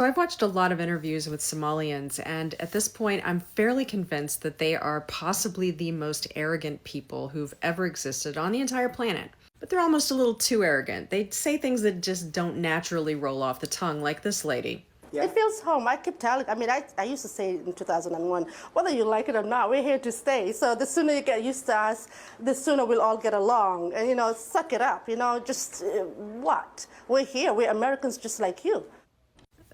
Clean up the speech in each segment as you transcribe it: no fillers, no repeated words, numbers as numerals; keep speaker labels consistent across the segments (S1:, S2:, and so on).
S1: I've watched a lot of interviews with Somalians, and at this point, I'm fairly convinced that they are possibly the most arrogant people who've ever existed on the entire planet. But they're almost a little too arrogant. They say things that just don't naturally roll off the tongue, like this lady.
S2: Yeah. It feels home. I keep telling, I used to say in 2001, whether you like it or not, we're here to stay. So the sooner you get used to us, the sooner we'll all get along. And, suck it up, just what? We're here. We're Americans just like you.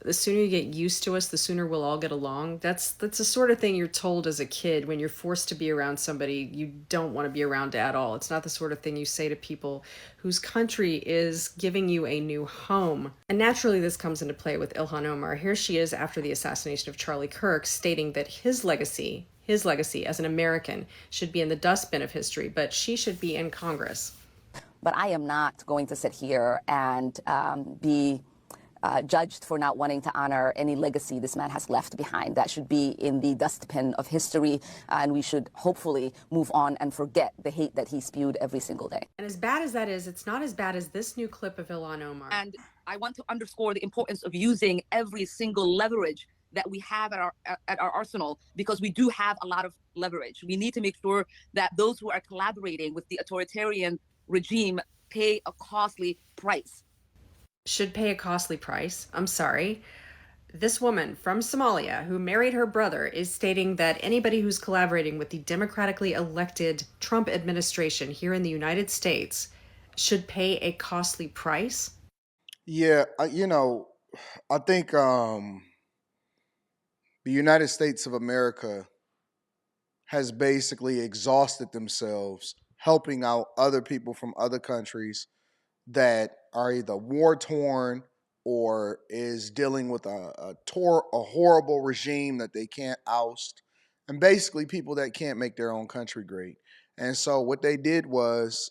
S1: The sooner you get used to us, the sooner we'll all get along. That's the sort of thing you're told as a kid when you're forced to be around somebody you don't want to be around at all. It's not the sort of thing you say to people whose country is giving you a new home. And naturally, this comes into play with Ilhan Omar. Here she is after the assassination of Charlie Kirk, stating that his legacy as an American should be in the dustbin of history, but she should be in Congress.
S3: But I am not going to sit here and be judged for not wanting to honor any legacy this man has left behind. That should be in the dustbin of history, and we should hopefully move on and forget the hate that he spewed every single day.
S1: And as bad as that is, it's not as bad as this new clip of Ilhan Omar.
S3: And I want to underscore the importance of using every single leverage that we have at our arsenal, because we do have a lot of leverage. We need to make sure that those who are collaborating with the authoritarian regime pay a costly price.
S1: Should pay a costly price. I'm sorry. This woman from Somalia who married her brother is stating that anybody who's collaborating with the democratically elected Trump administration here in the United States should pay a costly price.
S4: Yeah, I think the United States of America has basically exhausted themselves helping out other people from other countries that are either war torn or is dealing with a horrible regime that they can't oust, and basically people that can't make their own country great. And so what they did was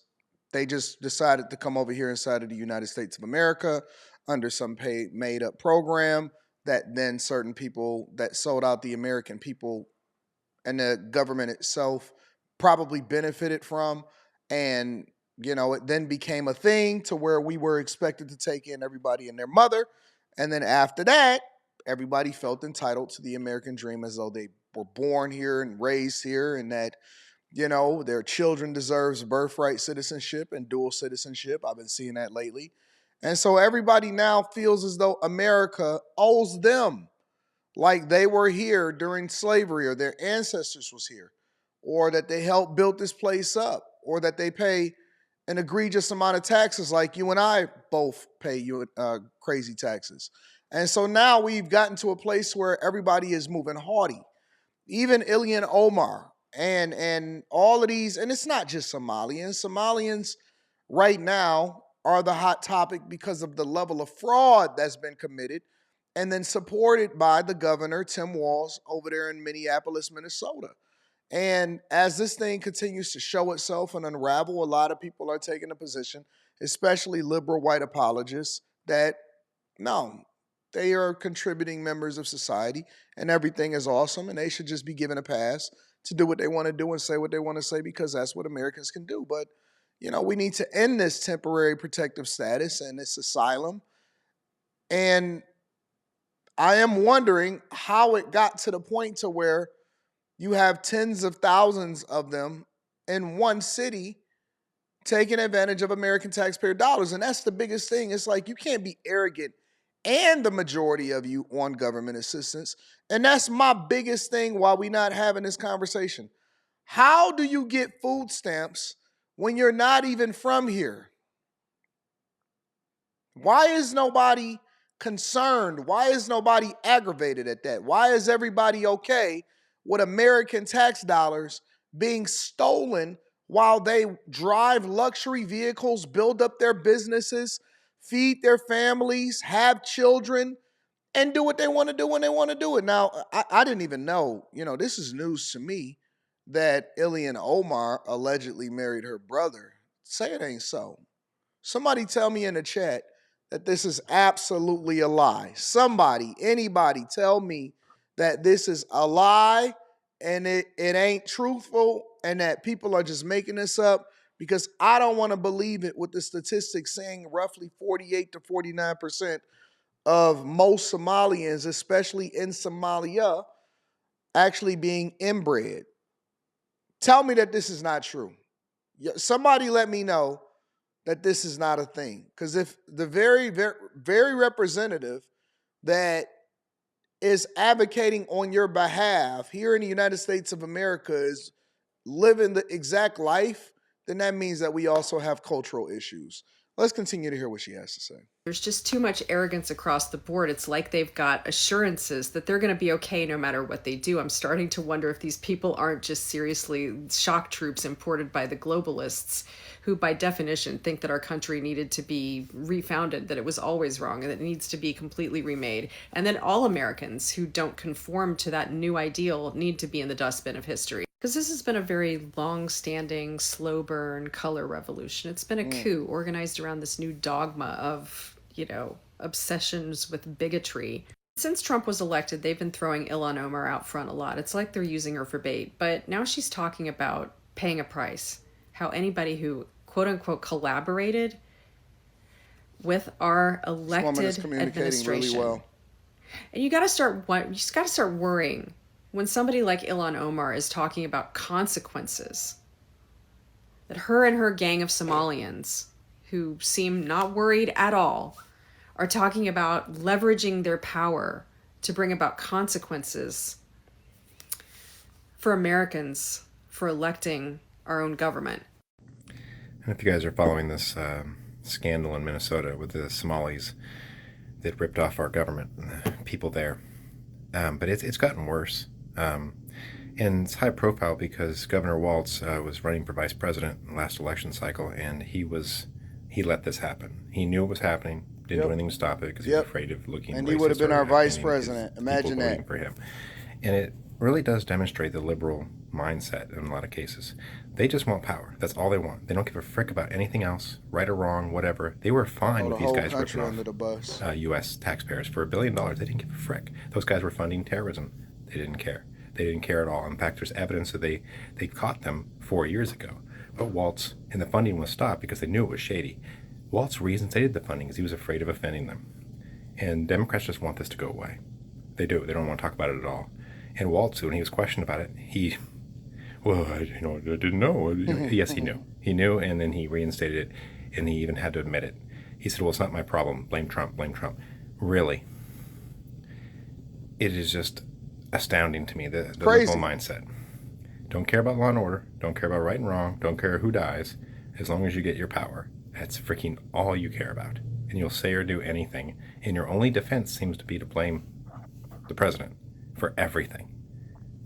S4: they just decided to come over here inside of the United States of America under some made up program that then certain people that sold out the American people and the government itself probably benefited from. And it then became a thing to where we were expected to take in everybody and their mother. And then after that, everybody felt entitled to the American dream as though they were born here and raised here, and that, their children deserves birthright citizenship and dual citizenship. I've been seeing that lately. And so everybody now feels as though America owes them, like they were here during slavery, or their ancestors was here, or that they helped build this place up, or that they pay an egregious amount of taxes like you and I both pay crazy taxes. And so now we've gotten to a place where everybody is moving haughty. Even Ilhan Omar and all of these, and it's not just Somalians. Somalians right now are the hot topic because of the level of fraud that's been committed and then supported by the governor, Tim Walz, over there in Minneapolis, Minnesota. And as this thing continues to show itself and unravel, a lot of people are taking a position, especially liberal white apologists, that no, they are contributing members of society and everything is awesome and they should just be given a pass to do what they want to do and say what they want to say because that's what Americans can do. But, we need to end this temporary protective status and this asylum. And I am wondering how it got to the point to where you have tens of thousands of them in one city taking advantage of American taxpayer dollars. And that's the biggest thing. It's like you can't be arrogant and the majority of you on government assistance. And that's my biggest thing why we're not having this conversation. How do you get food stamps when you're not even from here? Why is nobody concerned? Why is nobody aggravated at that? Why is everybody okay with American tax dollars being stolen while they drive luxury vehicles, build up their businesses, feed their families, have children, and do what they want to do when they want to do it? Now, I didn't even know, this is news to me, that Ilhan Omar allegedly married her brother. Say it ain't so. Somebody tell me in the chat that this is absolutely a lie. Somebody, anybody tell me that this is a lie and it ain't truthful and that people are just making this up, because I don't want to believe it with the statistics saying roughly 48 to 49% of most Somalians, especially in Somalia, actually being inbred. Tell me that this is not true. Somebody let me know that this is not a thing. Because if the very representative that is advocating on your behalf here in the United States of America is living the exact life, then that means that we also have cultural issues. Let's continue to hear what she has to say.
S1: There's just too much arrogance across the board. It's like they've got assurances that they're going to be okay no matter what they do. I'm starting to wonder if these people aren't just seriously shock troops imported by the globalists, who by definition think that our country needed to be refounded, that it was always wrong, and that it needs to be completely remade. And then all Americans who don't conform to that new ideal need to be in the dustbin of history. Because this has been a very long-standing, slow burn color revolution. It's been a coup organized around this new dogma of, obsessions with bigotry. Since Trump was elected, they've been throwing Ilhan Omar out front a lot. It's like they're using her for bait. But now she's talking about paying a price. How anybody who, quote unquote, collaborated with our elected administration.
S4: Really well.
S1: And you just got to start worrying when somebody like Ilhan Omar is talking about consequences, that her and her gang of Somalians, who seem not worried at all, are talking about leveraging their power to bring about consequences for Americans for electing our own government.
S5: And if you guys are following this scandal in Minnesota with the Somalis that ripped off our government and the people there, but it's gotten worse. And it's high profile because Governor Walz was running for vice president in the last election cycle, and he let this happen. He knew it was happening, didn't do anything to stop it because he was afraid of looking.
S4: And he would have been our vice president. Imagine that.
S5: For him. And it really does demonstrate the liberal mindset in a lot of cases. They just want power. That's all they want. They don't give a frick about anything else, right or wrong, whatever. They were fine with these guys ripping off
S4: under the bus.
S5: U.S. taxpayers for $1 billion. They didn't give a frick. Those guys were funding terrorism. They didn't care. They didn't care at all. In fact, there's evidence that they caught them 4 years ago. But Walz, and the funding was stopped because they knew it was shady. Walz's reasons they did the funding is he was afraid of offending them. And Democrats just want this to go away. They do. They don't want to talk about it at all. And Walz, when he was questioned about it, I didn't know. Yes, he knew. He knew, and then he reinstated it, and he even had to admit it. He said, well, it's not my problem. Blame Trump. Blame Trump. Really? It is just astounding to me, the liberal mindset. Don't care about law and order. Don't care about right and wrong. Don't care who dies. As long as you get your power. That's freaking all you care about. And you'll say or do anything. And your only defense seems to be to blame the president for everything.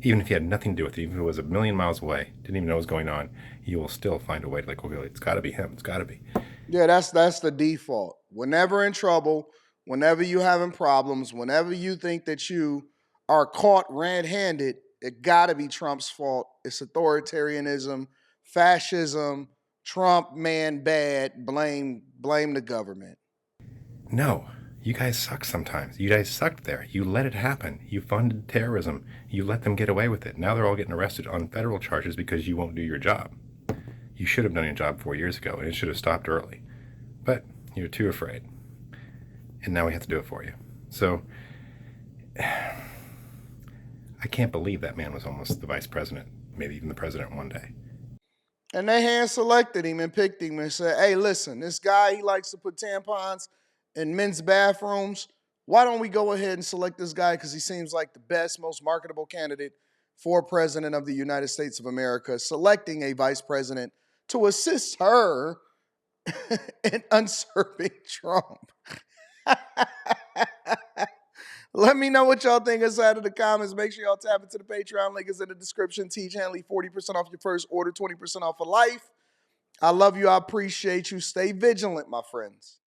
S5: Even if he had nothing to do with it, even if it was a million miles away, didn't even know what was going on, you will still find a way to okay, it's got to be him. It's got to be.
S4: Yeah, that's the default. Whenever in trouble, whenever you having problems, whenever you think that you are caught red-handed, it got to be Trump's fault. It's authoritarianism, fascism, Trump, man, bad, blame the government.
S5: No, you guys suck sometimes. You guys sucked there. You let it happen. You funded terrorism. You let them get away with it. Now they're all getting arrested on federal charges because you won't do your job. You should have done your job 4 years ago, and it should have stopped early. But you're too afraid. And now we have to do it for you. So, I can't believe that man was almost the vice president, maybe even the president one day.
S4: And they hand-selected him and picked him and said, hey, listen, this guy, he likes to put tampons in men's bathrooms. Why don't we go ahead and select this guy because he seems like the best, most marketable candidate for president of the United States of America, selecting a vice president to assist her in usurping Trump. Let me know what y'all think inside of the comments. Make sure y'all tap into the Patreon. Link is in the description. Teach Hanley 40% off your first order, 20% off for life. I love you. I appreciate you. Stay vigilant, my friends.